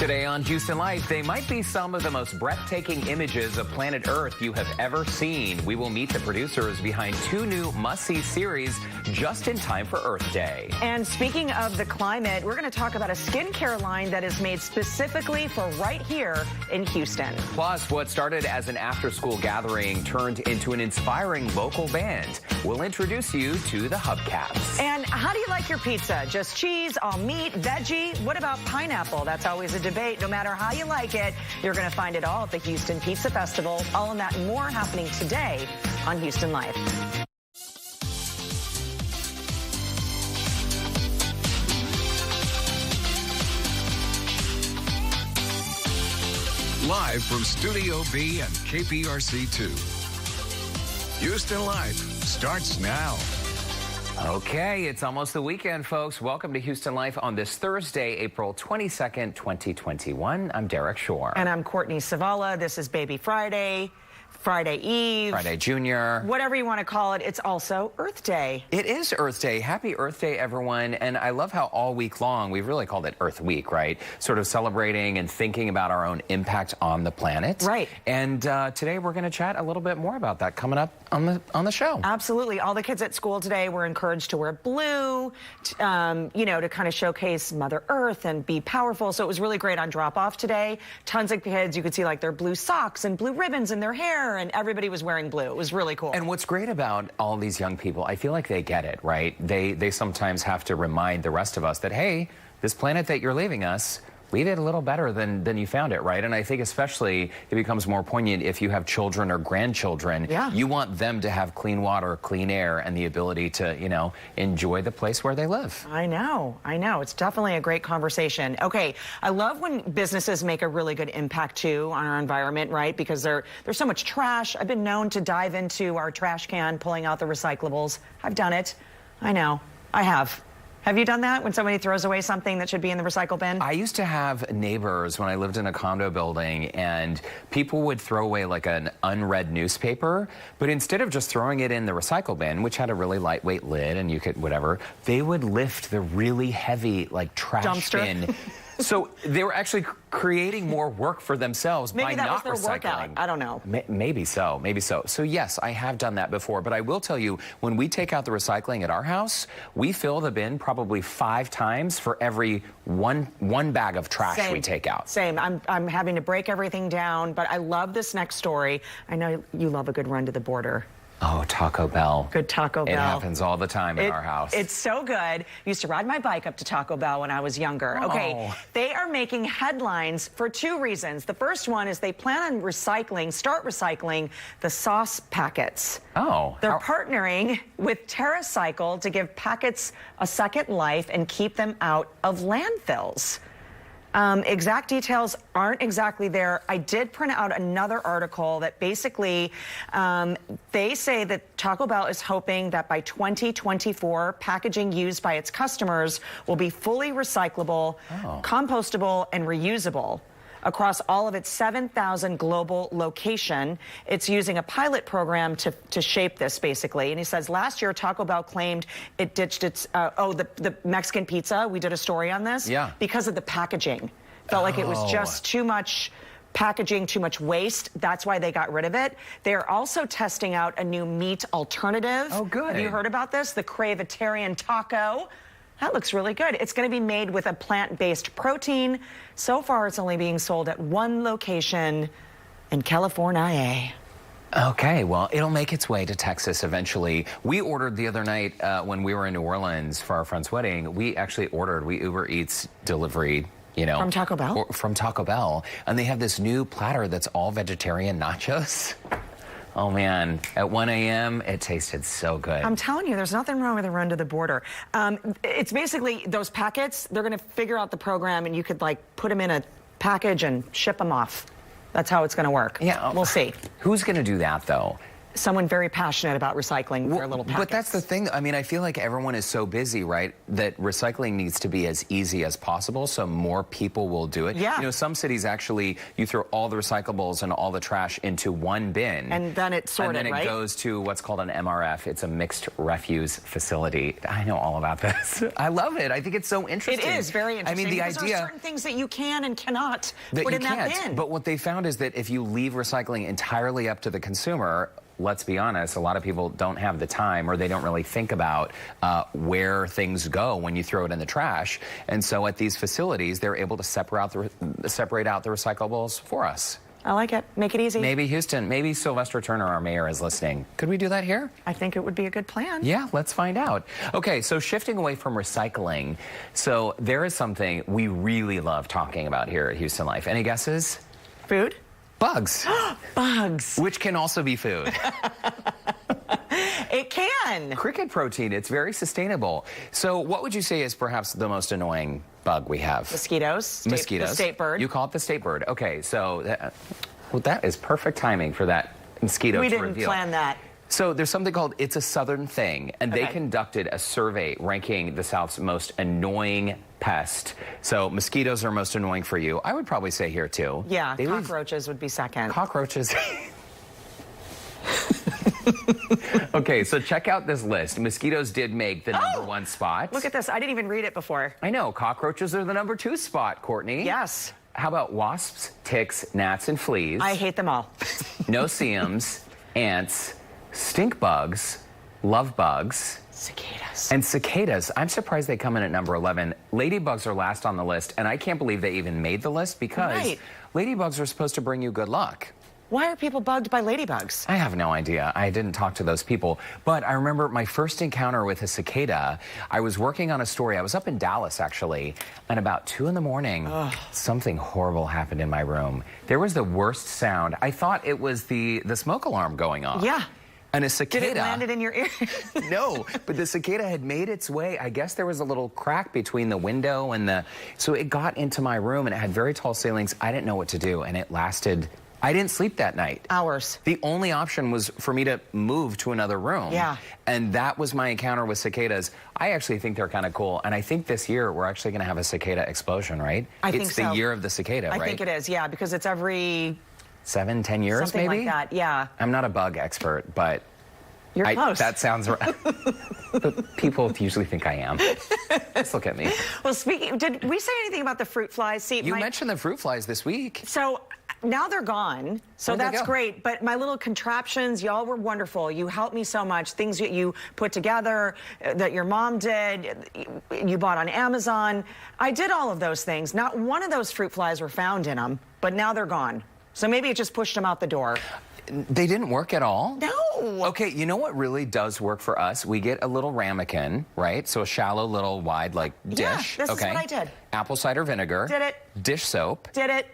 Today on Houston Life, they might be some of the most breathtaking images of planet Earth you have ever seen. We will meet the producers behind two new must-see series just in time for Earth Day. And speaking of the climate, we're going to talk about a skincare line that is made specifically for right here in Houston. Plus, what started as an after-school gathering turned into an inspiring local band. We'll introduce you to the Hubcaps. And how do you like your pizza? Just cheese, all meat, veggie? What about pineapple? That's always a debate. No matter how you like it, you're going to find it all at the Houston Pizza Festival. All of that and more happening today on Houston Life. Live from Studio B and KPRC2. Houston Life starts now. Okay, it's almost the weekend, folks. Welcome to Houston Life on this Thursday, April 22nd, 2021. I'm Derek Shore. And I'm Courtney Savala. This is Baby Friday, Friday Eve, Friday Junior. Whatever you want to call it, it's also Earth Day. It is Earth Day. Happy Earth Day, everyone. And I love how all week long, we've really called it Earth Week, right? Sort of celebrating and thinking about our own impact on the planet. Right. And today we're going to chat a little bit more about that coming up on the show. Absolutely. All the kids at school today were encouraged to wear blue, to kind of showcase Mother Earth and be powerful. So it was really great on drop-off today. Tons of kids, you could see like their blue socks and blue ribbons in their hair, and everybody was wearing blue. It was really cool. And what's great about all these young people, I feel like they get it, right? They sometimes have to remind the rest of us that, hey, this planet that you're leaving us, leave it a little better than you found it, right? And I think especially it becomes more poignant if you have children or grandchildren. Yeah. You want them to have clean water, clean air, and the ability to, enjoy the place where they live. I know. It's definitely a great conversation. Okay, I love when businesses make a really good impact, too, on our environment, right? Because there's so much trash. I've been known to dive into our trash can, pulling out the recyclables. I've done it. I know. I have. Have you done that when somebody throws away something that should be in the recycle bin? I used to have neighbors when I lived in a condo building, and people would throw away like an unread newspaper, but instead of just throwing it in the recycle bin, which had a really lightweight lid and you could whatever, they would lift the really heavy like trash dumpster bin. So they were actually creating more work for themselves by not recycling. Maybe that was their workout. I don't know. Maybe so. So yes, I have done that before. But I will tell you, when we take out the recycling at our house, we fill the bin probably 5 times for every one bag of trash we take out. Same. I'm having to break everything down. But I love this next story. I know you love a good run to the border. Oh, Taco Bell. Good Taco Bell. It happens all the time in our house. It's so good. Used to ride my bike up to Taco Bell when I was younger. Oh. Okay, they are making headlines for 2 reasons. The first one is they plan on start recycling the sauce packets. Oh. They're partnering with TerraCycle to give packets a second life and keep them out of landfills. Exact details aren't exactly there. I did print out another article that basically they say that Taco Bell is hoping that by 2024, packaging used by its customers will be fully recyclable, compostable, and reusable. Across all of its 7,000 global location. It's using a pilot program to shape this, basically. And he says last year, Taco Bell claimed it ditched its, the Mexican pizza. We did a story on this. Yeah. Because of the packaging. Felt like it was just too much packaging, too much waste. That's why they got rid of it. They're also testing out a new meat alternative. Oh, good. Have you heard about this? The Cravitarian Taco. That looks really good. It's going to be made with a plant-based protein. So far, it's only being sold at 1 location in California. Okay, well, it'll make its way to Texas eventually. We ordered the other night when we were in New Orleans for our friend's wedding. We Uber Eats delivery, From Taco Bell? From Taco Bell. And they have this new platter that's all vegetarian nachos. Oh, man. At 1 a.m., it tasted so good. I'm telling you, there's nothing wrong with a run to the border. It's basically those packets, they're going to figure out the program, and you could, put them in a package and ship them off. That's how it's going to work. Yeah. We'll see. Who's going to do that, though? someone very passionate about recycling their little packets. But that's the thing. I mean, I feel like everyone is so busy, right, that recycling needs to be as easy as possible so more people will do it. Yeah. You know, some cities actually, you throw all the recyclables and all the trash into one bin. And then it's sorted, and then right? it goes to what's called an MRF. It's a mixed refuse facility. I know all about this. I love it. I think it's so interesting. It is very interesting. I mean, the because idea there are certain things that you can and cannot that put you in that can't. bin. But what they found is that if you leave recycling entirely up to the consumer, let's be honest, a lot of people don't have the time or they don't really think about where things go when you throw it in the trash. And so at these facilities, they're able to separate out the recyclables for us. I like it. Make it easy. Maybe Houston, maybe Sylvester Turner, our mayor, is listening. Could we do that here? I think it would be a good plan. Yeah, let's find out. Okay, so shifting away from recycling. So there is something we really love talking about here at Houston Life. Any guesses? Food? Bugs. Bugs. Which can also be food. It can. Cricket protein, it's very sustainable. So what would you say is perhaps the most annoying bug we have? Mosquitoes. Mosquitoes. The state bird. You call it the state bird. Okay, so that is perfect timing for that mosquito We to didn't reveal. plan that. So there's something called It's a Southern Thing, and they Okay. conducted a survey ranking the South's most annoying pest. So mosquitoes are most annoying for you. I would probably say here too. Yeah, They leave- cockroaches would be second. Cockroaches. Okay, so check out this list. Mosquitoes did make the number one spot. Look at this. I didn't even read it before. I know. Cockroaches are the number 2 spot, Courtney. Yes. How about wasps, ticks, gnats, and fleas? I hate them all. No-see-ums, ants, stink bugs, love bugs, Cicadas. and cicadas. I'm surprised they come in at number 11. Ladybugs are last on the list, and I can't believe they even made the list because Right. ladybugs are supposed to bring you good luck. Why are people bugged by ladybugs? I have no idea. I didn't talk to those people. But I remember my first encounter with a cicada. I was working on a story. I was up in Dallas, actually. And about 2 in the morning, something horrible happened in my room. There was the worst sound. I thought it was the smoke alarm going off. Yeah. And a cicada. Did it land in your ear? No, but the cicada had made its way. I guess there was a little crack between the window and the... So it got into my room, and it had very tall ceilings. I didn't know what to do, and it lasted... I didn't sleep that night. Hours. The only option was for me to move to another room. Yeah. And that was my encounter with cicadas. I actually think they're kind of cool. And I think this year we're actually going to have a cicada explosion, right? I think It's so. the year of the cicada, right? I think it is, yeah, because it's every 7, 10 years, something maybe? like that, yeah. I'm not a bug expert, but... You're close. That sounds right. But people usually think I am. Just look at me. Well, did we say anything about the fruit flies? See, You mentioned the fruit flies this week. So now they're gone, so Where'd they that's go? great. But my little contraptions, y'all were wonderful. You helped me so much. Things that you put together, that your mom did, you bought on Amazon. I did all of those things. Not one of those fruit flies were found in them, but now they're gone. So maybe it just pushed them out the door. They didn't work at all? No. Okay, you know what really does work for us? We get a little ramekin, right? So a shallow, little, wide, like, dish. Yeah, this is okay? what I did. Apple cider vinegar. Did it. Dish soap. Did it.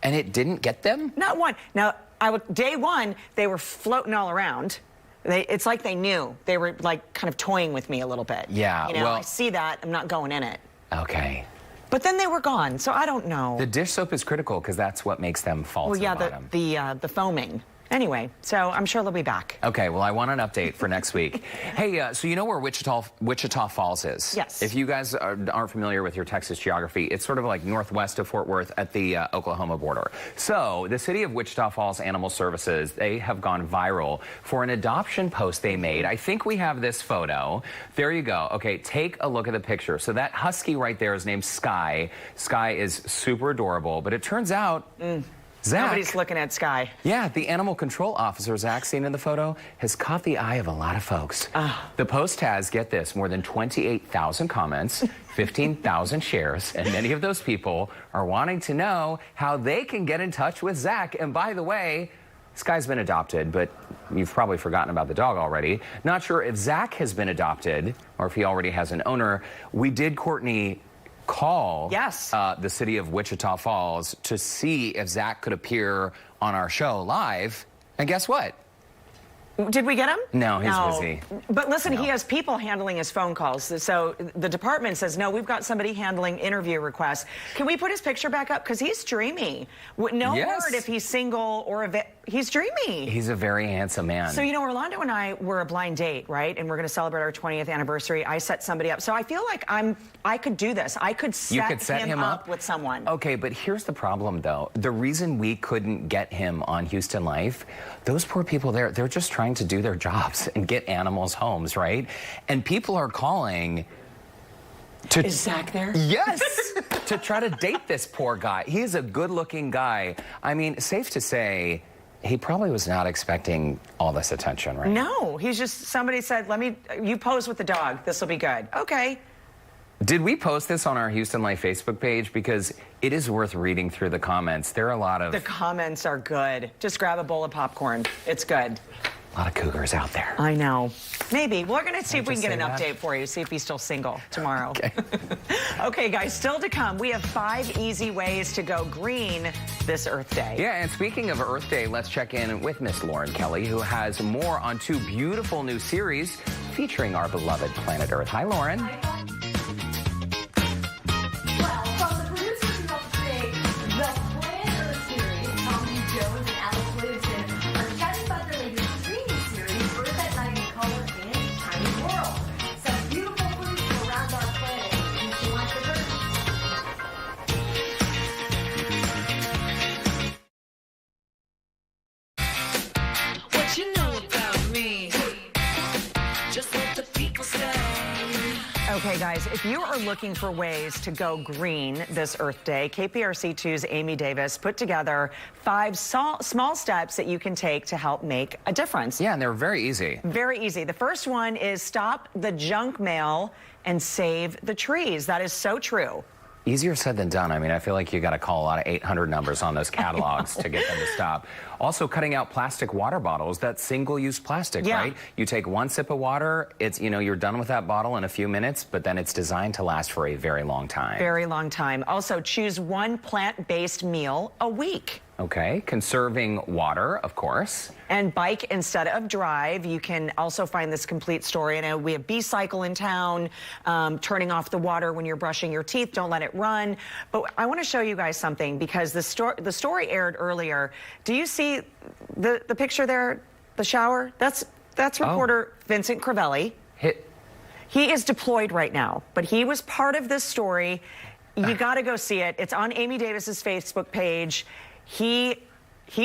And it didn't get them? Not one. Now, day one, they were floating all around. It's like they knew. They were like kind of toying with me a little bit. Yeah, You know, well- I see that. I'm not going in it. Okay. But then they were gone, so I don't know. The dish soap is critical because that's what makes them fall Well, to yeah, the bottom. the foaming. Anyway, so I'm sure they'll be back. Okay, well, I want an update for next week. Hey, so you know where Wichita Falls is? Yes. If you guys aren't familiar with your Texas geography, it's sort of like northwest of Fort Worth at the Oklahoma border. So the city of Wichita Falls Animal Services, they have gone viral for an adoption post they made. I think we have this photo. There you go. Okay, take a look at the picture. So that husky right there is named Sky. Sky is super adorable, but it turns out... Zach, Nobody's looking at Sky. yeah, the animal control officer, Zach, seen in the photo, has caught the eye of a lot of folks. The post has, get this, more than 28,000 comments, 15,000 shares, and many of those people are wanting to know how they can get in touch with Zach. And by the way, Sky's been adopted, but you've probably forgotten about the dog already. Not sure if Zach has been adopted or if he already has an owner. We did, Courtney, call Yes. the city of Wichita Falls to see if Zach could appear on our show live. And guess what? Did we get him? No, he's busy. But listen, No. he has people handling his phone calls. So the department says, no, we've got somebody handling interview requests. Can we put his picture back up? Because he's dreamy. No Yes. word if he's single or he's dreamy. He's a very handsome man. So, you know, Orlando and I were a blind date, right? And we're going to celebrate our 20th anniversary. I set somebody up. So I feel like I could do this. I could set him up with someone. Okay, but here's the problem, though. The reason we couldn't get him on Houston Life, those poor people there, they're just trying to do their jobs and get animals homes, right? And people are calling... Is Zach there? Yes! To try to date this poor guy. He's a good-looking guy. I mean, safe to say, he probably was not expecting all this attention, right? No, he's just, somebody said, you pose with the dog. This will be good. Okay. Did we post this on our Houston Life Facebook page? Because it is worth reading through the comments. There are a lot of... The comments are good. Just grab a bowl of popcorn. It's good. A lot of cougars out there. I know. Maybe. We're going to see if we can get an update for you, see if he's still single tomorrow. Okay. Okay, guys, still to come, we have 5 easy ways to go green this Earth Day. Yeah, and speaking of Earth Day, let's check in with Miss Lauren Kelly, who has more on 2 beautiful new series featuring our beloved planet Earth. Hi, Lauren. Well, from the producers who helped create the Planet Earth series, Tommy Jones and Alex Williamson are chatting about their latest streaming series, Earth at Night in Color and Tiny World. Some beautiful fruits from around our planet. You want the birds? What you know about me? Just what the people say. Okay, guys, if you are looking for ways to go green this Earth Day, KPRC2's Amy Davis put together 5 small steps that you can take to help make a difference. Yeah, and they're very easy. Very easy. The first one is stop the junk mail and save the trees. That is so true. Easier said than done. I mean, I feel like you got to call a lot of 800 numbers on those catalogs to get them to stop. Also, cutting out plastic water bottles, that's single-use plastic, right? You take 1 sip of water, it's, you know, you're done with that bottle in a few minutes, but then it's designed to last for a very long time. Very long time. Also, choose 1 plant-based meal a week. Okay, conserving water, of course. And bike instead of drive. You can also find this complete story. I know we have B-Cycle in town, turning off the water when you're brushing your teeth. Don't let it run. But I want to show you guys something because the story aired earlier. Do you see the picture there, the shower? That's reporter Vincent Cravelli. He is deployed right now, but he was part of this story. You got to go see it. It's on Amy Davis's Facebook page. He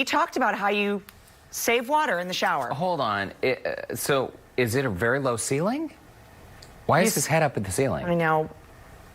talked about how you save water in the shower. Hold on. So is it a very low ceiling? Why is his head up at the ceiling? I know.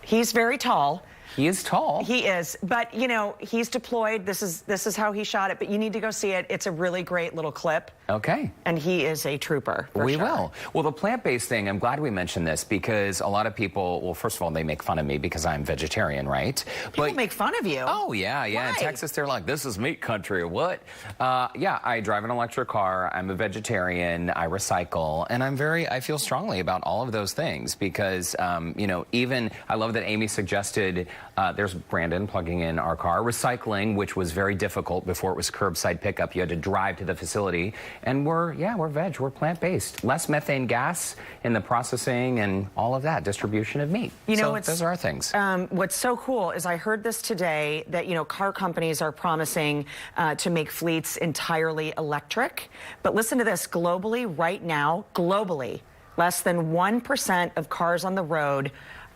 He's very tall. He is tall. He is, but you know, he's deployed. This is how he shot it, but you need to go see it. It's a really great little clip. Okay. And he is a trooper. We will. Well, the plant-based thing, I'm glad we mentioned this because a lot of people, well, first of all, they make fun of me because I'm vegetarian, right? People make fun of you. Oh, yeah. Why? In Texas, they're like, this is meat country or what? Yeah, I drive an electric car. I'm a vegetarian. I recycle. And I feel strongly about all of those things because, you know, even, I love that Amy suggested, there's Brandon plugging in our car, recycling, which was very difficult before it was curbside pickup. You had to drive to the facility. And we're veg, we're plant-based. Less methane gas in the processing and all of that, distribution of meat. You know, those are our things. What's so cool is I heard this today that, you know, car companies are promising to make fleets entirely electric. But listen to this, globally, right now, less than 1% of cars on the road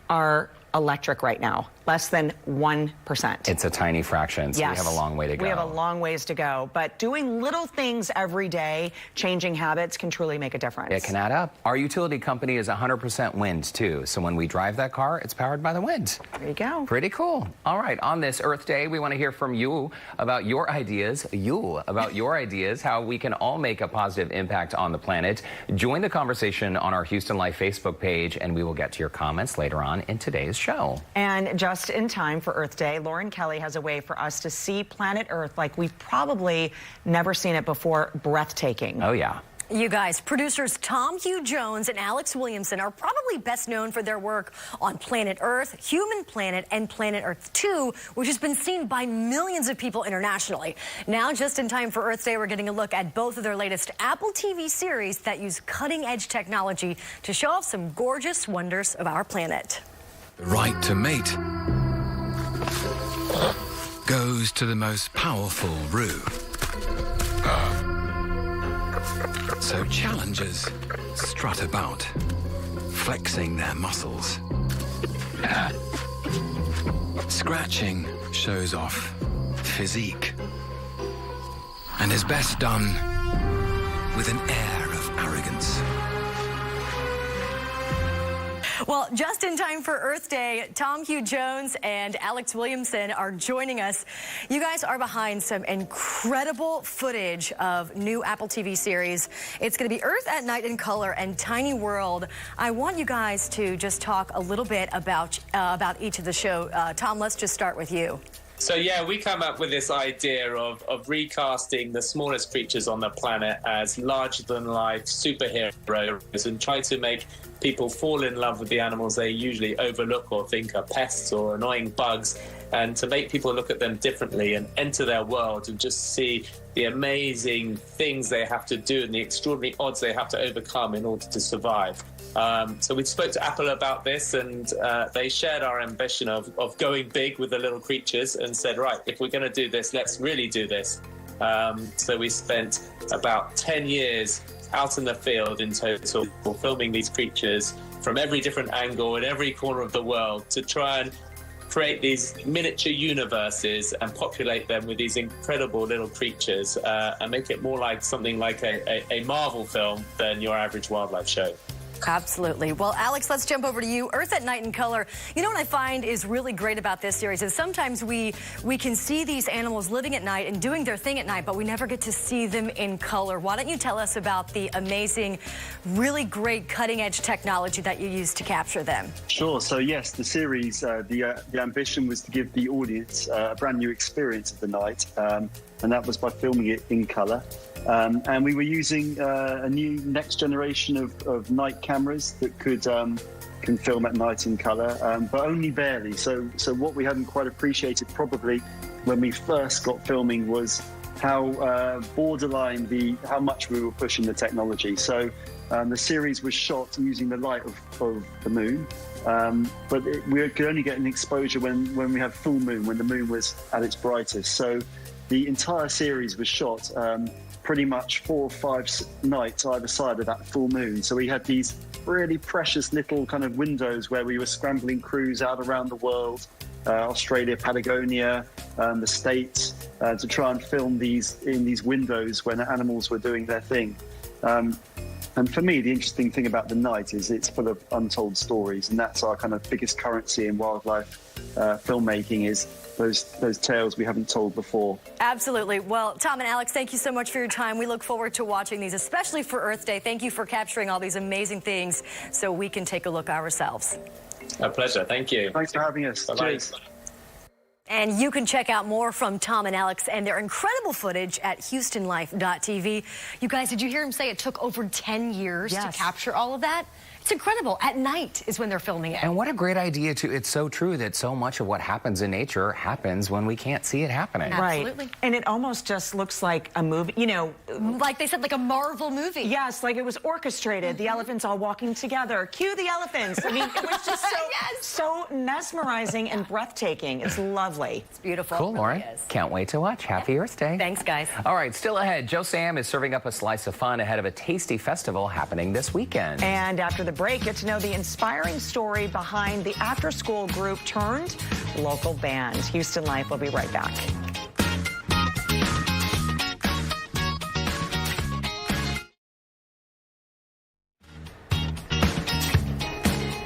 are electric right now. Less than 1%. It's a tiny fraction, so yes. we have a long way to go. We have a long ways to go, but doing little things every day, changing habits can truly make a difference. It can add up. Our utility company is 100% wind, too, so when we drive that car, it's powered by the wind. There you go. Pretty cool. All right, on this Earth Day, we want to hear from you about your ideas, how we can all make a positive impact on the planet. Join the conversation on our Houston Life Facebook page, and we will get to your comments later on in today's show. And just in time for Earth Day, Lauren Kelly has a way for us to see planet Earth like we've probably never seen it before. Breathtaking. Oh, yeah. You guys, producers Tom Hugh Jones and Alex Williamson are probably best known for their work on Planet Earth, Human Planet, and Planet Earth 2, which has been seen by millions of people internationally. Now, just in time for Earth Day, we're getting a look at both of their latest Apple TV series that use cutting-edge technology to show off some gorgeous wonders of our planet. The right to mate goes to the most powerful roux. So challengers strut about, flexing their muscles. Scratching shows off physique and is best done with an air of arrogance. Well, just in time for Earth Day, Tom Hugh Jones and Alex Williamson are joining us. You guys are behind some incredible footage of new Apple TV series. It's going to be Earth at Night in Color and Tiny World. I want you guys to just talk a little bit about each of the show. Tom, let's just start with you. So yeah, we come up with this idea of recasting the smallest creatures on the planet as larger-than-life superheroes and try to make people fall in love with the animals they usually overlook or think are pests or annoying bugs, and to make people look at them differently and enter their world and just see the amazing things they have to do and the extraordinary odds they have to overcome in order to survive. So we spoke to Apple about this, and they shared our ambition of going big with the little creatures and said, right, if we're going to do this, let's really do this. So we spent about 10 years out in the field in total filming these creatures from every different angle in every corner of the world to try and create these miniature universes and populate them with these incredible little creatures and make it more like something like a Marvel film than your average wildlife show. Absolutely. Well, Alex, let's jump over to you. Earth at Night in Color. You know what I find is really great about this series is sometimes we can see these animals living at night and doing their thing at night, but we never get to see them in color. Why don't you tell us about the amazing, really great cutting-edge technology that you use to capture them? Sure. So yes, the series, the ambition was to give the audience a brand new experience of the night, and that was by filming it in color. And we were using a new next generation of night cameras that can film at night in color, but only barely. So what we hadn't quite appreciated probably when we first got filming was how borderline how much we were pushing the technology. So the series was shot using the light of the moon, but we could only get an exposure when we had full moon, when the moon was at its brightest. So the entire series was shot pretty much 4 or 5 nights either side of that full moon. So we had these really precious little kind of windows where we were scrambling crews out around the world, Australia, Patagonia, the States, to try and film in these windows when animals were doing their thing. And for me, the interesting thing about the night is it's full of untold stories, and that's our kind of biggest currency in wildlife filmmaking, is those tales we haven't told before. Absolutely. Well, Tom and Alex, thank you so much for your time. We look forward to watching these, especially for Earth Day. Thank you for capturing all these amazing things so we can take a look ourselves. A pleasure. Thank you. Thanks for having us. Bye-bye. Cheers. And you can check out more from Tom and Alex and their incredible footage at HoustonLife.tv. You guys, did you hear him say it took over 10 years to capture all of that? It's incredible. At night is when they're filming it. And what a great idea, too. It's so true that so much of what happens in nature happens when we can't see it happening. Absolutely. Right. And it almost just looks like a movie, you know. Like they said, like a Marvel movie. Yes, like it was orchestrated. The elephants all walking together. Cue the elephants. I mean, it was just so mesmerizing and breathtaking. It's lovely. It's beautiful. Cool, it really Lauren. is. Can't wait to watch. Happy Earth Day. Thanks, guys. All right, still ahead, Joe Sam is serving up a slice of fun ahead of a tasty festival happening this weekend. And after the break, get to know the inspiring story behind the after-school group turned local band. Houston Life will be right back.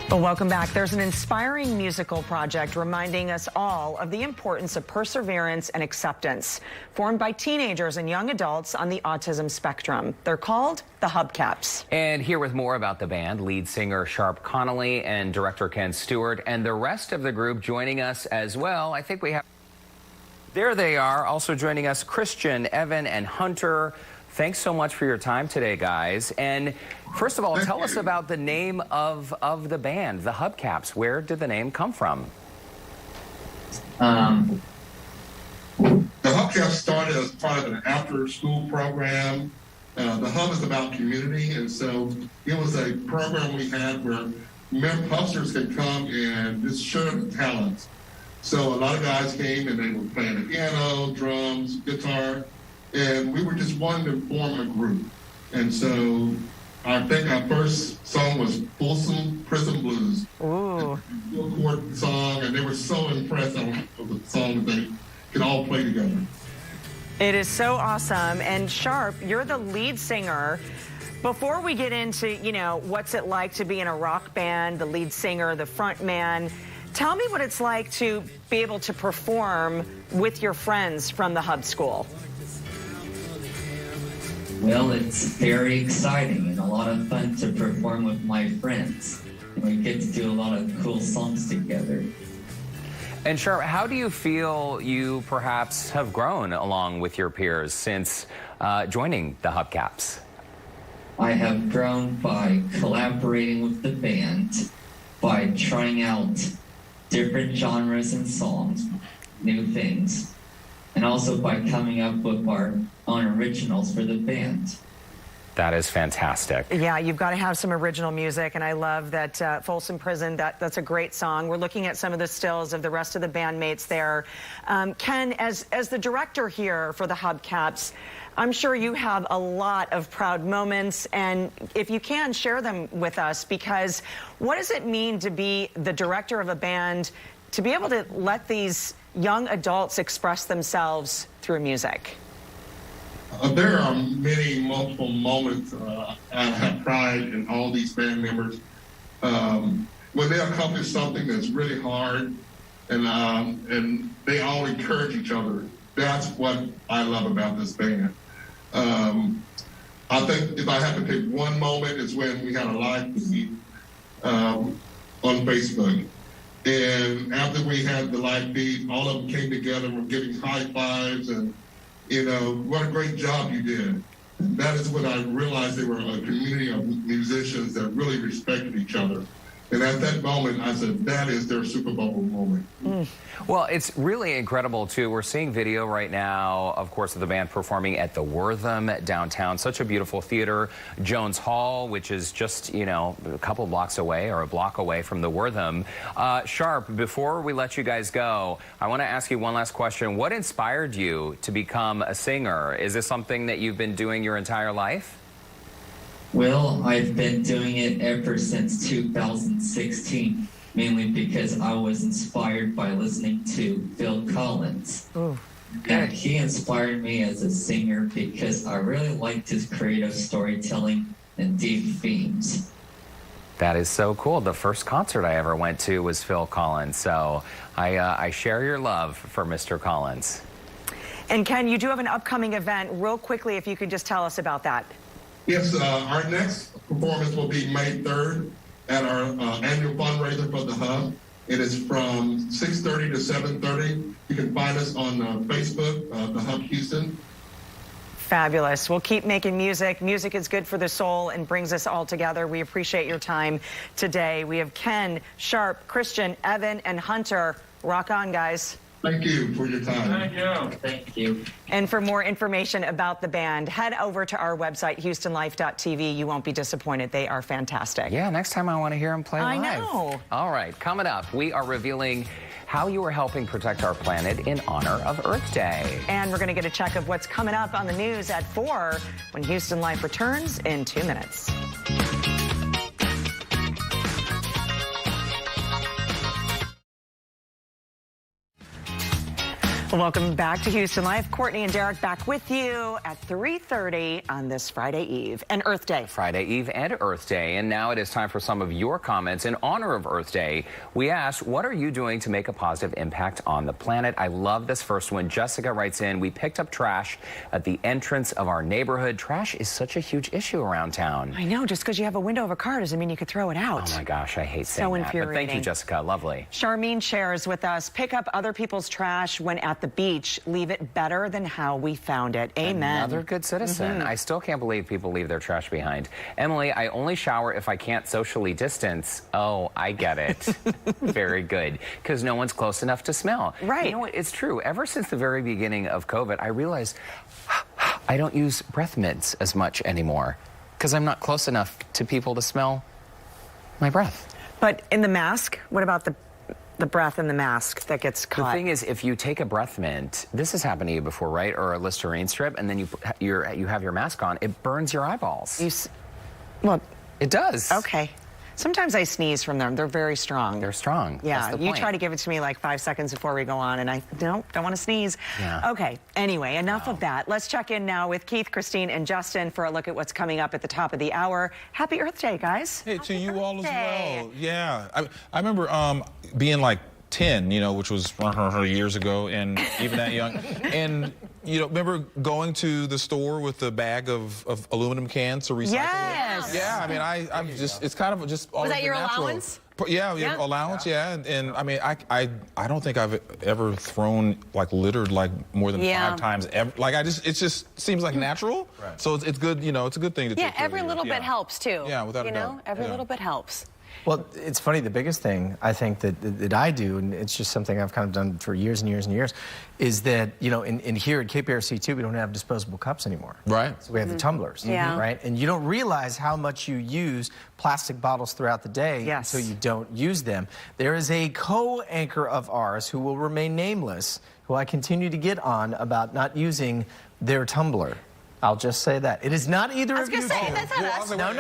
Well, welcome back. There's an inspiring musical project reminding us all of the importance of perseverance and acceptance, formed by teenagers and young adults on the autism spectrum. They're called the Hubcaps. And here with more about the band, lead singer Sharp Connolly and director Ken Stewart, and the rest of the group joining us as well. I think we have... There they are, also joining us, Christian, Evan, and Hunter. Thanks so much for your time today, guys. And first of all, tell us about the name of the band, the Hubcaps. Where did the name come from? The Hubcaps started as part of an after-school program. The Hub is about community, and so it was a program we had where hubsters could come and just show their talents. So a lot of guys came and they were playing the piano, drums, guitar, and we were just wanting to form a group. And so I think our first song was Folsom Prison Blues. Ooh. Full chord song, and they were so impressed with the song that they could all play together. It is so awesome. And Sharp, you're the lead singer. Before we get into, what's it like to be in a rock band, the lead singer, the front man, tell me what it's like to be able to perform with your friends from the Hub School. Well, it's very exciting and a lot of fun to perform with my friends. We get to do a lot of cool songs together. And Sharp, how do you feel you perhaps have grown along with your peers since joining the Hubcaps? I have grown by collaborating with the band, by trying out different genres and songs, new things, and also by coming up with our own originals for the band. That is fantastic. Yeah, you've got to have some original music, and I love that Folsom Prison, that's a great song. We're looking at some of the stills of the rest of the bandmates there. Ken, as the director here for the Hubcaps, I'm sure you have a lot of proud moments, and if you can, share them with us, because what does it mean to be the director of a band, to be able to let these young adults express themselves through music? There are multiple moments I have pride in all these band members. When they accomplish something that's really hard, and they all encourage each other. That's what I love about this band. I think if I had to pick one moment, is when we had a live feed on Facebook. And after we had the live feed, all of them came together and were giving high fives and, what a great job you did. That is when I realized they were a community of musicians that really respected each other. And at that moment, I said, that is their Super Bowl moment. Well, it's really incredible, too. We're seeing video right now, of course, of the band performing at the Wortham downtown. Such a beautiful theater. Jones Hall, which is just, a couple blocks away or a block away from the Wortham. Sharp, before we let you guys go, I want to ask you one last question. What inspired you to become a singer? Is this something that you've been doing your entire life? Well, I've been doing it ever since 2016, mainly because I was inspired by listening to Phil Collins. Oh, and he inspired me as a singer because I really liked his creative storytelling and deep themes. That is so cool. The first concert I ever went to was Phil Collins, so I share your love for Mr. Collins. And Ken, you do have an upcoming event. Real quickly, if you could just tell us about that. Yes, our next performance will be May 3rd at our annual fundraiser for the Hub. It is from 6:30 to 7:30. You can find us on Facebook, the Hub Houston. Fabulous. We'll keep making music. Music is good for the soul and brings us all together. We appreciate your time today. We have Ken, Sharp, Christian, Evan, and Hunter. Rock on, guys. Thank you for your time. Thank you. Thank you. And for more information about the band, head over to our website, HoustonLife.tv. You won't be disappointed. They are fantastic. Yeah, next time I want to hear them play live. I know. All right, coming up, we are revealing how you are helping protect our planet in honor of Earth Day. And we're going to get a check of what's coming up on the news at 4 when Houston Life returns in 2 minutes. Welcome back to Houston Life. Courtney and Derek back with you at 3:30 on this Friday Eve and Earth Day. Friday Eve and Earth Day. And now it is time for some of your comments in honor of Earth Day. We asked, what are you doing to make a positive impact on the planet? I love this first one. Jessica writes in, we picked up trash at the entrance of our neighborhood. Trash is such a huge issue around town. I know, just because you have a window of a car doesn't mean you could throw it out. Oh my gosh, I hate saying that. Infuriating. But thank you, Jessica. Lovely. Charmene shares with us, pick up other people's trash when at the beach. Leave it better than how we found it. Amen. Another good citizen. I still can't believe people leave their trash behind. Emily, I only shower if I can't socially distance. Oh, I get it. Very good. Because no one's close enough to smell. Right. You know what? It's true. Ever since the very beginning of COVID, I realized I don't use breath mints as much anymore because I'm not close enough to people to smell my breath. But in the mask, what about the breath in the mask that gets The caught. thing is, if you take a breath mint, this has happened to you before, right? Or a Listerine strip, and then you have your mask on, it burns your eyeballs. Well, it does. Okay. Sometimes I sneeze from them. They're very strong. They're strong. Yeah, That's the you point. try to give it to me like 5 seconds before we go on, and I don't want to sneeze. Yeah. Okay, anyway, enough of that. Let's check in now with Keith, Christine, and Justin for a look at what's coming up at the top of the hour. Happy Earth Day, guys. Hey, to you all as well. Yeah, I remember being like 10, you know, which was years ago, and even that young. And, you know, remember going to the store with the bag of aluminum cans to recycle? Yes. Yeah, I mean, I'm just, it's kind of just always Was that your been natural. allowance? Yeah, your allowance, yeah. And I mean, I don't think I've ever thrown, like, littered, like, more than 5 times ever. Like, it just seems like natural. Right. So it's good, you know, it's a good thing to take care of every little bit helps, too. Yeah, without a doubt. Every little bit helps. Well, it's funny, the biggest thing I think that I do, and it's just something I've kind of done for years and years and years, is that, you know, in here at KPRC2, we don't have disposable cups anymore. Right. So we have the tumblers, right? And you don't realize how much you use plastic bottles throughout the day until you don't use them. There is a co-anchor of ours who will remain nameless, who I continue to get on about not using their tumbler. I'll just say that. It is not either of you. I was going to say, that's not us. No,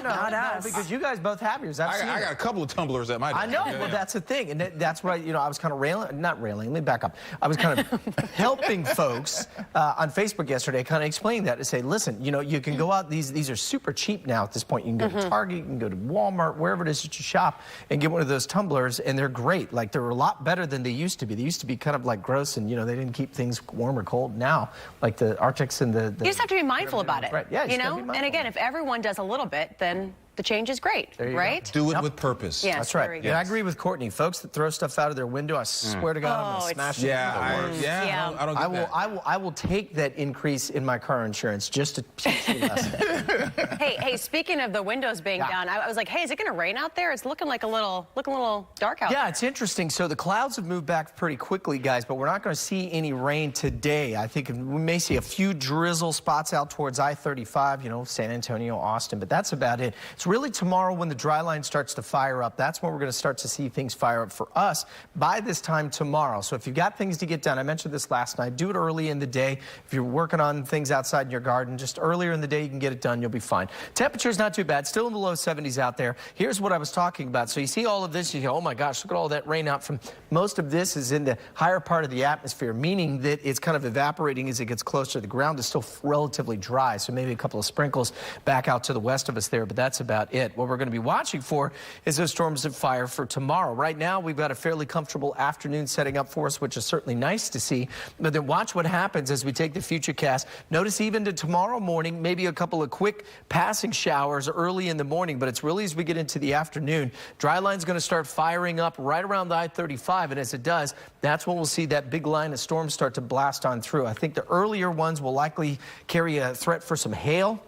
not us. Because you guys both have yours. I've seen I got a couple of tumblers at my desk. I know. Well, that's the thing. And that's why, you know, I was kind of not railing, let me back up. I was kind of helping folks on Facebook yesterday, kind of explaining that, to say, listen, you know, you can go out, these are super cheap now at this point. You can go to Target, you can go to Walmart, wherever it is that you shop, and get one of those tumblers, and they're great. Like, they're a lot better than they used to be. They used to be kind of like gross, and, you know, they didn't keep things warm or cold. Now, like the Arctics and the You just have to be mindful about it. Right. Yeah, you know? And again, if everyone does a little bit, then the change is great, right? Do it with purpose. Yes, that's right. very And good. I agree with Courtney. Folks that throw stuff out of their window, I swear to God, I'm going to smash it. I don't get that. I will take that increase in my car insurance just to teach you a lesson. Hey, speaking of the windows being down, I was like, hey, is it going to rain out there? It's looking like a little dark out there. Yeah, it's interesting. So the clouds have moved back pretty quickly, guys, but we're not going to see any rain today. I think we may see a few drizzle spots out towards I-35, you know, San Antonio, Austin, but that's about it. It's really tomorrow when the dry line starts to fire up. That's when we're going to start to see things fire up for us by this time tomorrow. So if you've got things to get done, I mentioned this last night, do it early in the day. If you're working on things outside in your garden, just earlier in the day you can get it done, you'll be fine. Temperature's not too bad, still in the low 70s out there. Here's what I was talking about. So you see all of this, you go, oh my gosh, look at all that rain out from, most of this is in the higher part of the atmosphere, meaning that it's kind of evaporating as it gets closer. The ground is still relatively dry, so maybe a couple of sprinkles back out to the west of us there, but that's about it. What we're going to be watching for is those storms of fire for tomorrow. Right now, we've got a fairly comfortable afternoon setting up for us, which is certainly nice to see. But then watch what happens as we take the futurecast. Notice even to tomorrow morning, maybe a couple of quick passing showers early in the morning, but it's really as we get into the afternoon. Dry line's going to start firing up right around the I-35, and as it does, that's when we'll see that big line of storms start to blast on through. I think the earlier ones will likely carry a threat for some hail.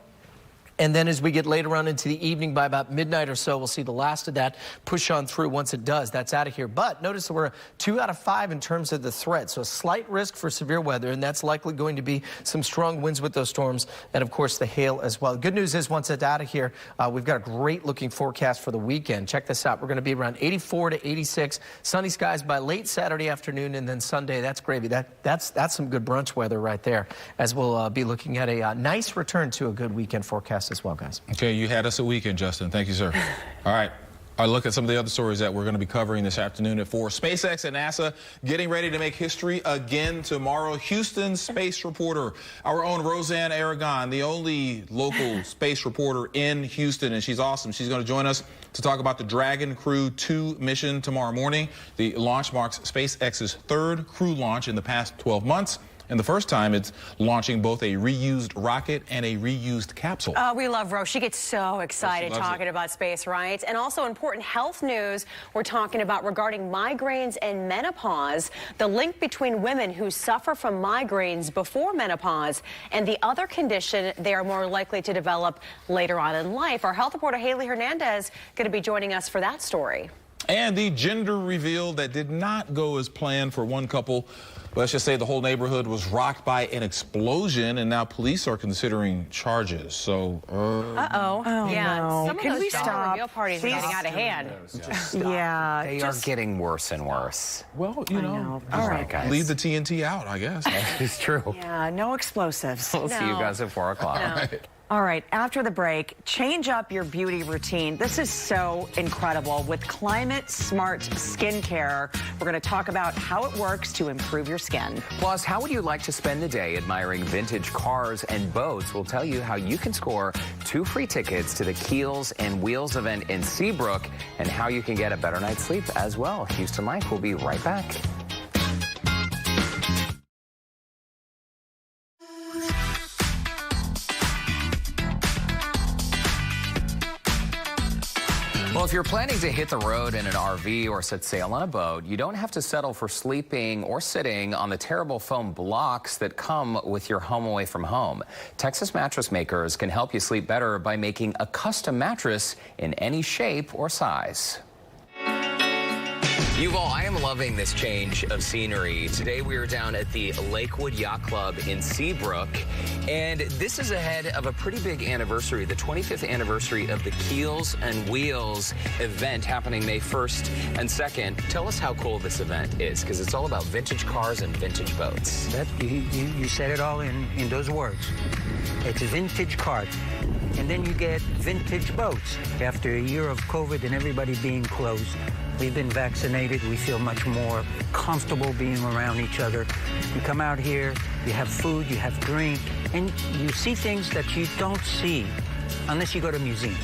And then as we get later on into the evening, by about midnight or so, we'll see the last of that push on through. Once it does, that's out of here. But notice that we're 2 out of 5 in terms of the threat. So a slight risk for severe weather, and that's likely going to be some strong winds with those storms and, of course, the hail as well. Good news is once it's out of here, we've got a great-looking forecast for the weekend. Check this out. We're going to be around 84 to 86. Sunny skies by late Saturday afternoon, and then Sunday, that's gravy. That's some good brunch weather right there, as we'll be looking at a nice return to a good weekend forecast as well, guys. Okay, you had us a weekend, Justin. Thank you, sir. All right. I look at some of the other stories that we're going to be covering this afternoon at 4. SpaceX and NASA getting ready to make history again tomorrow. Houston space reporter, our own Roseanne Aragon, the only local space reporter in Houston, and she's awesome. She's going to join us to talk about the Dragon Crew 2 mission tomorrow morning. The launch marks SpaceX's 3rd crew launch in the past 12 months. And the first time it's launching both a reused rocket and a reused capsule. We love Rose. She gets so excited talking about space, right? And also important health news we're talking about regarding migraines and menopause, the link between women who suffer from migraines before menopause and the other condition they are more likely to develop later on in life. Our health reporter Haley Hernandez going to be joining us for that story. And the gender reveal that did not go as planned for one couple Let's just say the whole neighborhood was rocked by an explosion, and now police are considering charges. So, Yeah, no. some of Can those we dollar stop? reveal parties are Please getting out of hand. Yeah. They are getting worse and worse. well, you know, All right, guys. leave the TNT out, I guess. It's true. Yeah, no explosives. We'll see you guys at 4 o'clock. All right, after the break, change up your beauty routine. This is so incredible. With climate smart skincare, we're going to talk about how it works to improve your skin. Plus, how would you like to spend the day admiring vintage cars and boats? We'll tell you how you can score 2 free tickets to the Keels and Wheels event in Seabrook and how you can get a better night's sleep as well. Houston Life will be right back. Well, if you're planning to hit the road in an RV or set sail on a boat, you don't have to settle for sleeping or sitting on the terrible foam blocks that come with your home away from home. Texas mattress makers can help you sleep better by making a custom mattress in any shape or size. Yuval, I am loving this change of scenery. Today we are down at the Lakewood Yacht Club in Seabrook, and this is ahead of a pretty big anniversary, the 25th anniversary of the Keels and Wheels event happening May 1st and 2nd. Tell us how cool this event is, because it's all about vintage cars and vintage boats. You said it all in those words. It's vintage cars. And then you get vintage boats. After a year of COVID and everybody being closed, we've been vaccinated. We feel much more comfortable being around each other. You come out here, you have food, you have drink, and you see things that you don't see unless you go to museums.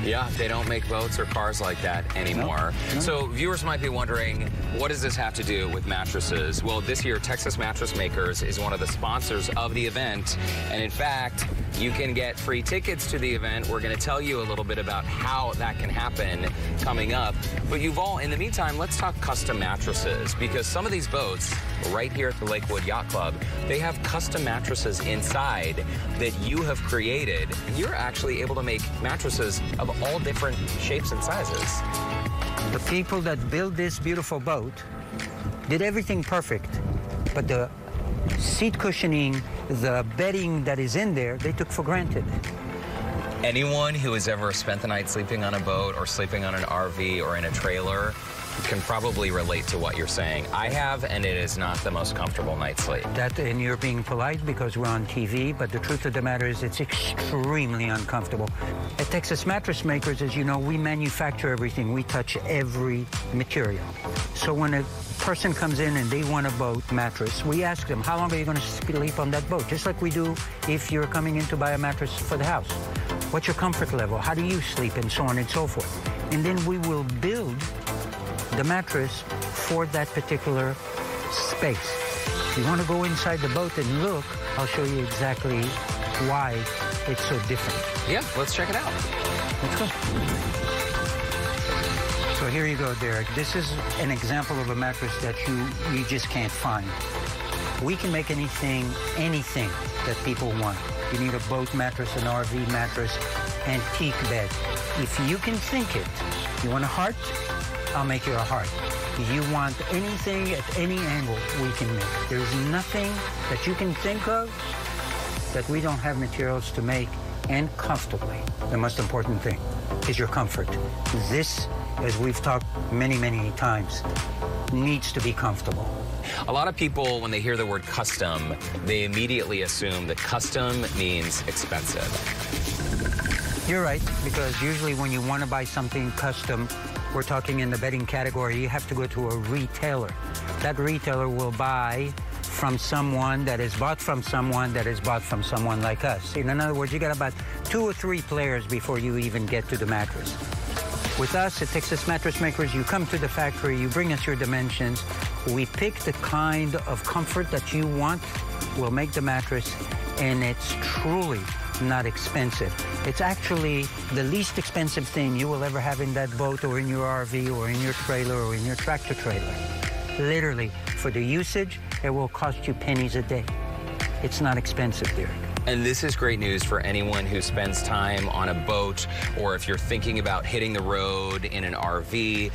Yeah, they don't make boats or cars like that anymore. No. So viewers might be wondering, what does this have to do with mattresses? Well, this year, Texas Mattress Makers is one of the sponsors of the event. And in fact, you can get free tickets to the event. We're going to tell you a little bit about how that can happen coming up. But Yuval, in the meantime, let's talk custom mattresses, because some of these boats right here at the Lakewood Yacht Club, they have custom mattresses inside that you have created. You're actually able to make mattresses of all different shapes and sizes. The people that built this beautiful boat did everything perfect, but the seat cushioning, the bedding that is in there, they took for granted. Anyone who has ever spent the night sleeping on a boat or sleeping on an RV or in a trailer can probably relate to what you're saying. I have, and it is not the most comfortable night's sleep. That, and you're being polite because we're on TV, but the truth of the matter is it's extremely uncomfortable. At Texas Mattress Makers, as you know, we manufacture everything. We touch every material. So when a person comes in and they want a boat mattress, we ask them, how long are you going to sleep on that boat? Just like we do if you're coming in to buy a mattress for the house. What's your comfort level? How do you sleep? And so on and so forth. And then we will build the mattress for that particular space. If you want to go inside the boat and look, I'll show you exactly why it's so different. Yeah, let's check it out. Let's go. So here you go, Derek. This is an example of a mattress that you just can't find. We can make anything that people want. You need a boat mattress, an RV mattress, antique bed. If you can think it, you want a heart? I'll make you a heart. You want anything at any angle, we can make. There's nothing that you can think of that we don't have materials to make, and comfortably. The most important thing is your comfort. This, as we've talked many, many times, needs to be comfortable. A lot of people, when they hear the word custom, they immediately assume that custom means expensive. You're right, because usually when you want to buy something custom, we're talking in the bedding category, you have to go to a retailer. That retailer will buy from someone that is bought from someone that is bought from someone like us. In other words, you got about 2 or 3 players before you even get to the mattress. With us at Texas Mattress Makers, you come to the factory, you bring us your dimensions, we pick the kind of comfort that you want, we'll make the mattress, and it's truly not expensive. It's actually the least expensive thing you will ever have in that boat or in your RV or in your trailer or in your tractor trailer. Literally, for the usage, it will cost you pennies a day. It's not expensive, Derek. And this is great news for anyone who spends time on a boat, or if you're thinking about hitting the road in an RV.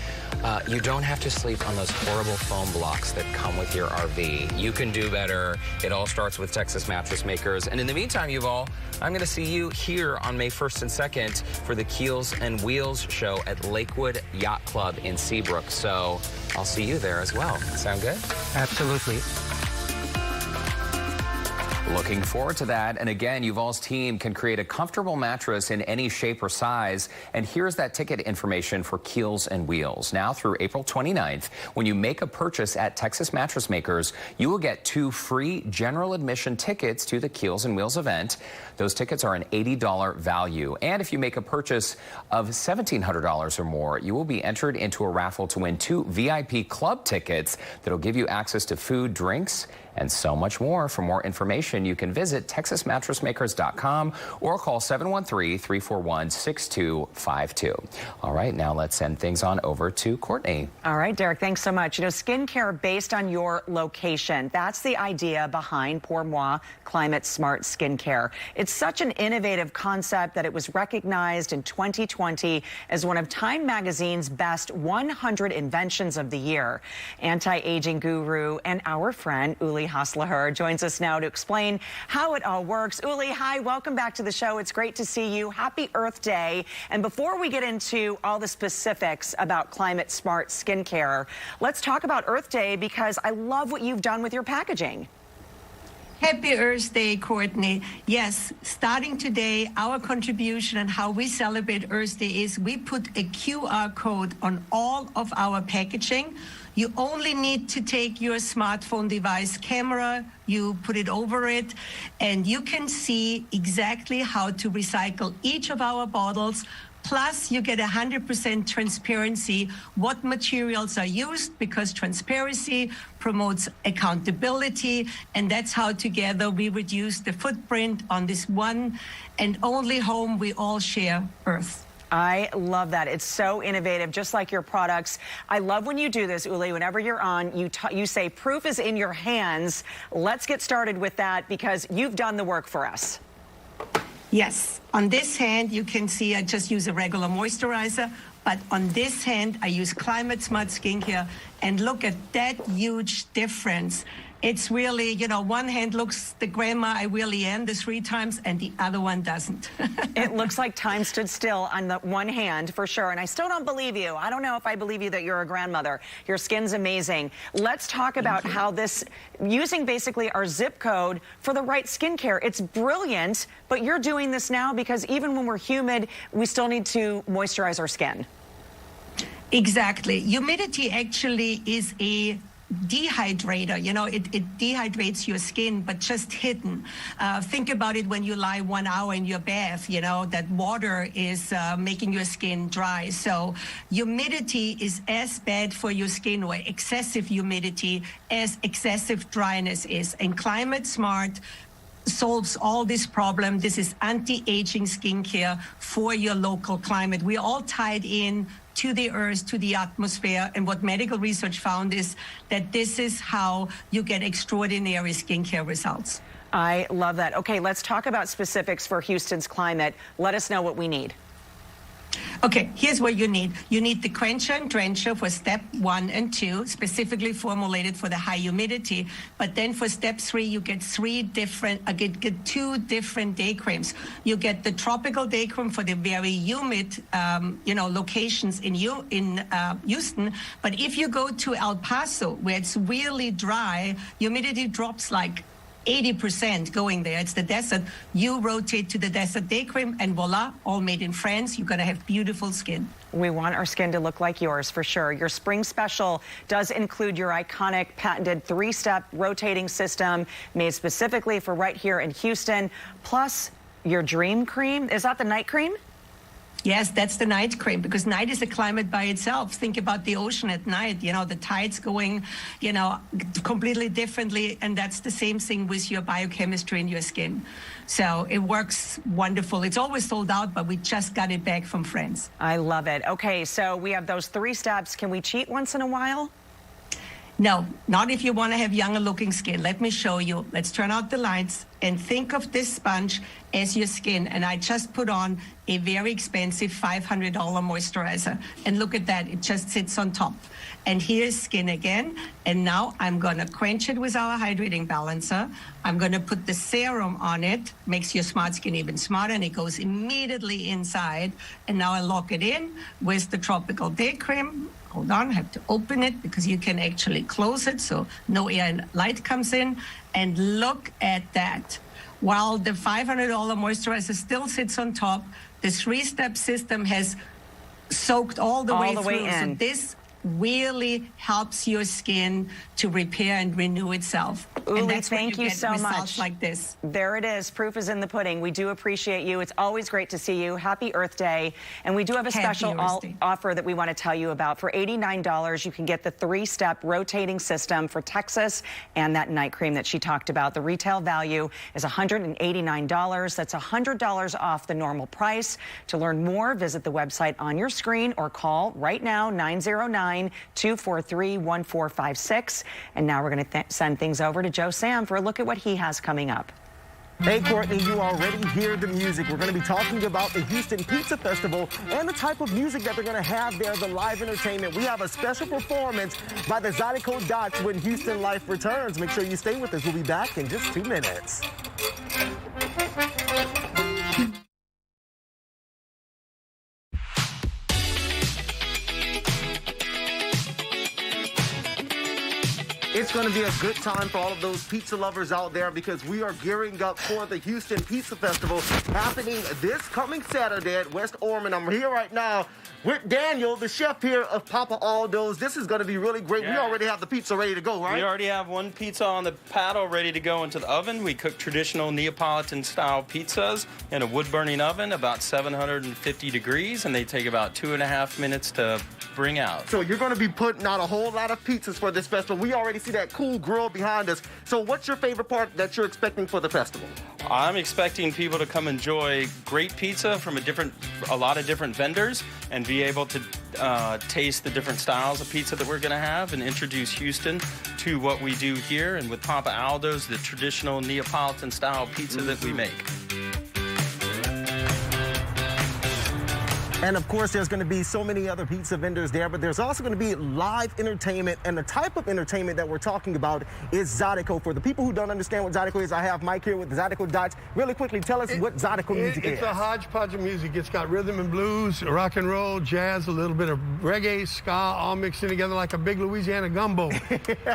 You don't have to sleep on those horrible foam blocks that come with your RV. You can do better. It all starts with Texas Mattress Makers. And in the meantime, Yuval, I'm going to see you here on May 1st and 2nd for the Keels and Wheels show at Lakewood Yacht Club in Seabrook. So I'll see you there as well. Sound good? Absolutely. Looking forward to that. And again, Yuval's team can create a comfortable mattress in any shape or size. And here's that ticket information for Keels and Wheels. Now through April 29th, when you make a purchase at Texas Mattress Makers, you will get 2 free general admission tickets to the Keels and Wheels event. Those tickets are an $80 value. And if you make a purchase of $1,700 or more, you will be entered into a raffle to win 2 VIP club tickets that'll give you access to food, drinks, and so much more. For more information, you can visit TexasMattressMakers.com or call 713-341-6252. All right, now let's send things on over to Courtney. All right, Derek, thanks so much. You know, skincare based on your location. That's the idea behind Pour Moi Climate Smart Skincare. It's such an innovative concept that it was recognized in 2020 as one of Time Magazine's best 100 inventions of the year. Anti-aging guru and our friend Uli Haslaher joins us now to explain how it all works. Uli, hi, welcome back to the show. It's great to see you. Happy Earth Day. And before we get into all the specifics about climate smart skincare, let's talk about Earth Day because I love what you've done with your packaging. Happy Earth Day, Courtney. Yes, starting today, our contribution and how we celebrate Earth Day is we put a QR code on all of our packaging. You only need to take your smartphone device camera, you put it over it, and you can see exactly how to recycle each of our bottles. Plus, you get 100% transparency what materials are used, because transparency promotes accountability, and that's how together we reduce the footprint on this one and only home we all share, Earth. I love that. It's so innovative, just like your products. I love when you do this, Uli. Whenever you're on, you say proof is in your hands. Let's get started with that because you've done the work for us. Yes. On this hand, you can see I just use a regular moisturizer. But on this hand, I use Climate Smart Skincare. And look at that huge difference. It's really, you know, one hand looks the grandma I really am the 3 times, and the other one doesn't. It looks like time stood still on the one hand, for sure. And I still don't believe you. I don't know if I believe you that you're a grandmother. Your skin's amazing. Let's talk about how this, using basically our zip code for the right skincare. It's brilliant, but you're doing this now because even when we're humid, we still need to moisturize our skin. Exactly. Humidity actually is a dehydrator. You know, it dehydrates your skin, but just hidden. Think about it when you lie 1 hour in your bath, you know, that water is making your skin dry. So humidity is as bad for your skin, or excessive humidity, as excessive dryness is. And Climate Smart solves all this problem. This is anti-aging skincare for your local climate. We're all tied in to the earth, to the atmosphere. And what medical research found is that this is how you get extraordinary skincare results. I love that. Okay, let's talk about specifics for Houston's climate. Let us know what we need. Okay, here's what you need. You need the Quencher and Drencher for step 1 and 2, specifically formulated for the high humidity. But then for step 3, you get 2 different day creams. You get the tropical day cream for the very humid, locations in Houston. But if you go to El Paso, where it's really dry, humidity drops like 80% going there. It's the desert. You rotate to the desert day cream, and voila, all made in France. You're going to have beautiful skin. We want our skin to look like yours, for sure. Your spring special does include your iconic patented 3-step rotating system made specifically for right here in Houston, plus your dream cream. Is that the night cream? Yes, that's the night cream, because night is a climate by itself. Think about the ocean at night, you know, the tides going, you know, completely differently. And that's the same thing with your biochemistry in your skin. So it works wonderful. It's always sold out, but we just got it back from France. I love it. Okay, so we have those 3 steps. Can we cheat once in a while? No, not if you want to have younger looking skin. Let me show you. Let's turn out the lights and think of this sponge as your skin. And I just put on a very expensive $500 moisturizer. And look at that, it just sits on top. And here's skin again. And now I'm gonna quench it with our hydrating balancer. I'm gonna put the serum on it, makes your smart skin even smarter, and it goes immediately inside. And now I lock it in with the Tropical Day Cream. Hold on, I have to open it because you can actually close it so no air and light comes in. And look at that. While the $500 moisturizer still sits on top, the 3-step system has soaked all the way through. In. So this really helps your skin to repair and renew itself. Uli, and that's thank you so much. Like this. There it is. Proof is in the pudding. We do appreciate you. It's always great to see you. Happy Earth Day. And we do have a special offer that we want to tell you about. For $89, you can get the 3-step rotating system for Texas and that night cream that she talked about. The retail value is $189. That's $100 off the normal price. To learn more, visit the website on your screen or call right now, 909-243-1456. And now we're going to send things over to Joe Sam for a look at what he has coming up. Hey, Courtney, you already hear the music. We're going to be talking about the Houston Pizza Festival and the type of music that they're going to have there, the live entertainment. We have a special performance by the Zydeco Dots when Houston Life returns. Make sure you stay with us. We'll be back in just 2 minutes. It's going to be a good time for all of those pizza lovers out there because we are gearing up for the Houston Pizza Festival happening this coming Saturday at West Ormond. I'm here right now with Daniel, the chef here of Papa Aldo's. This is going to be really great. Yeah. We already have the pizza ready to go, right? We already have one pizza on the paddle ready to go into the oven. We cook traditional Neapolitan-style pizzas in a wood-burning oven, about 750 degrees, and they take about 2.5 minutes to bring out. So you're going to be putting out a whole lot of pizzas for this festival. We already see that cool grill behind us. So what's your favorite part that you're expecting for the festival? I'm expecting people to come enjoy great pizza from a lot of different vendors and be able to taste the different styles of pizza that we're going to have and introduce Houston to what we do here, and with Papa Aldo's, the traditional Neapolitan style pizza that we make. And of course, there's going to be so many other pizza vendors there, but there's also going to be live entertainment. And the type of entertainment that we're talking about is Zydeco. For the people who don't understand what Zydeco is, I have Mike here with the Zydeco Dots. Really quickly, tell us what Zydeco music is. It's a hodgepodge of music. It's got rhythm and blues, rock and roll, jazz, a little bit of reggae, ska, all mixed in together like a big Louisiana gumbo.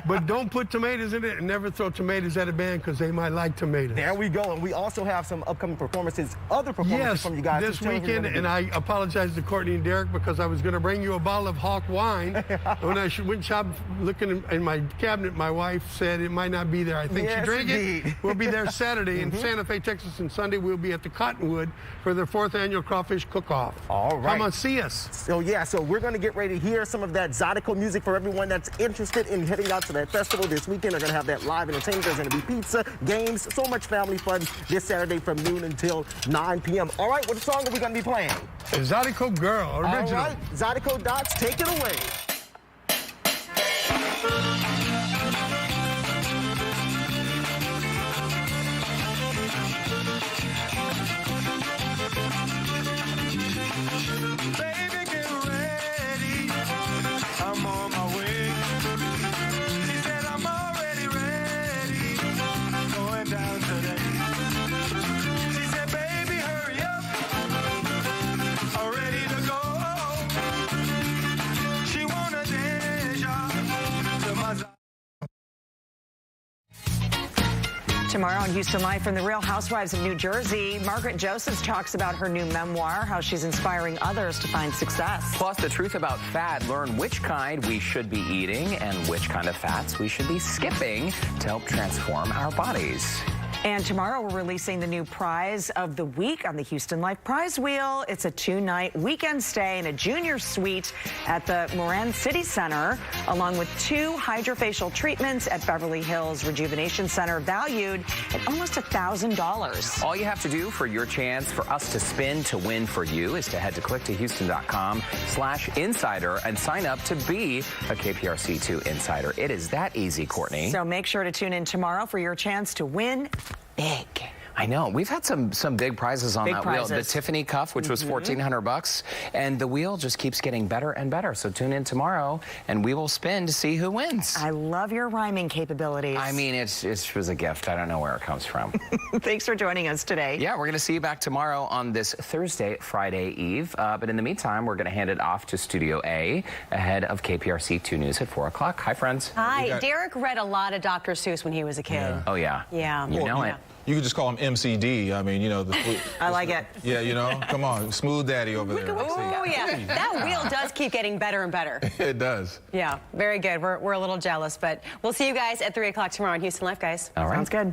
But don't put tomatoes in it and never throw tomatoes at a band because they might like tomatoes. There we go. And we also have some upcoming performances, other performances from you guys. This weekend, and I apologize to Courtney and Derek because I was going to bring you a bottle of Hawk wine. When I went shop looking in my cabinet, my wife said it might not be there. I think she drank it. We'll be there Saturday in Santa Fe, Texas, and Sunday we'll be at the Cottonwood for their 4th annual crawfish cook-off. All right. Come on, see us. So we're going to get ready to hear some of that Zydeco music for everyone that's interested in heading out to that festival this weekend. They're going to have that live entertainment. There's going to be pizza, games, so much family fun this Saturday from noon until 9 p.m. All right, what song are we going to be playing? Zydeco Girl, original. All right, Zydeco Dots, take it away. Baby, get ready. I'm on my way. She said I'm already ready. Going down today. She said, baby, hurry up. I'm ready to go. She wanna dance to my. Tomorrow on Houston Life from the Real Housewives of New Jersey, Margaret Josephs talks about her new memoir, how she's inspiring others to find success. Plus, the truth about fat. Learn which kind we should be eating and which kind of fats we should be skipping to help transform our bodies. And tomorrow we're releasing the new prize of the week on the Houston Life Prize Wheel. It's a 2-night weekend stay in a junior suite at the Moran City Center, along with 2 hydrofacial treatments at Beverly Hills Rejuvenation Center, valued at almost $1,000. All you have to do for your chance for us to spin to win for you is to head to clicktohouston.com/insider and sign up to be a KPRC2 insider. It is that easy, Courtney. So make sure to tune in tomorrow for your chance to win big. I know. We've had some big prizes on that wheel. The Tiffany cuff, which was $1,400, and the wheel just keeps getting better and better. So tune in tomorrow, and we will spin to see who wins. I love your rhyming capabilities. I mean, it was a gift. I don't know where it comes from. Thanks for joining us today. Yeah, we're going to see you back tomorrow on this Thursday, Friday Eve. But in the meantime, we're going to hand it off to Studio A ahead of KPRC 2 News at 4 o'clock. Hi, friends. Hi. Derek read a lot of Dr. Seuss when he was a kid. Yeah. Oh, yeah. Yeah. You know it. You could just call him MCD. I mean, you know. I like it. Yeah, you know. Come on. Smooth Daddy over there. Oh, yeah. That wheel does keep getting better and better. It does. Yeah, very good. We're a little jealous, but we'll see you guys at 3 o'clock tomorrow on Houston Life, guys. All right. Sounds good.